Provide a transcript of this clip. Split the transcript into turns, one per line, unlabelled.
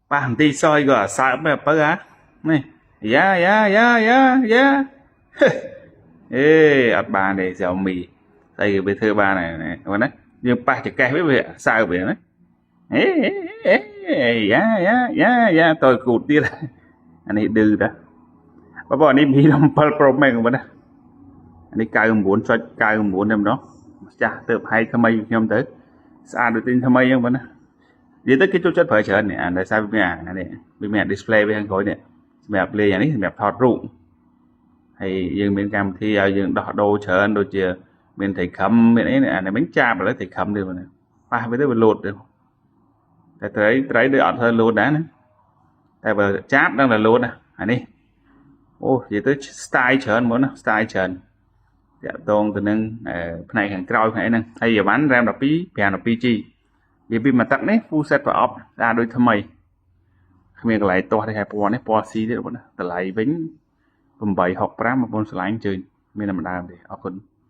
Bạn tí soi gọi sao mẹ bơ á này ya ê ọt bà này dẻo mì đây bê thơ ba này còn đấy nhưng ba chỉ cái với việc sao về đấy ya tôi cụt đi là anh ấy đưa đó bà bọn đi mi làm pal pro mày cũng vậy anh ấy cài muốn cho cài muốn em đó chả tự hay tham mây nhom tới sao được tin tham mây không vậy vậy tới cái chỗ chất phải chờ này anh tại sao này bên mẹ display bên khối này mẹ playอย่างนี้แบบถอดรูปให้យើងមានកម្មវិធីឲ្យយើងដោះដូរច្រើនដូចជាមានត្រីខំមានអីអានេះមិនចាប់ឥឡូវត្រីខំទៀតហ្នឹងប៉ះវាទៅវាលោតទៅតែត្រីដូចអត់ធ្វើលោតដែរណាតែបើចាប់ដឹងតែលោតណាអានេះអូនិយាយទៅ style ច្រើនហ្មងណា style ច្រើនតាក់ទងទៅនឹងផ្នែកខាងក្រោយផ្នែកហ្នឹងហើយអីវ៉ាន់ RAM 12 512G និយាយពីមកទឹកនេះ full set ប្រអប់ស្អាតដូចថ្មីគ្មានកន្លែងទាស់ទេហើយពណ៌នេះពណ៌ស៊ីទៀតបងណាតម្លៃវិញ865បងប្អូនឆ្លាញ់ជើញមានតែម្ដងទេអរគុណ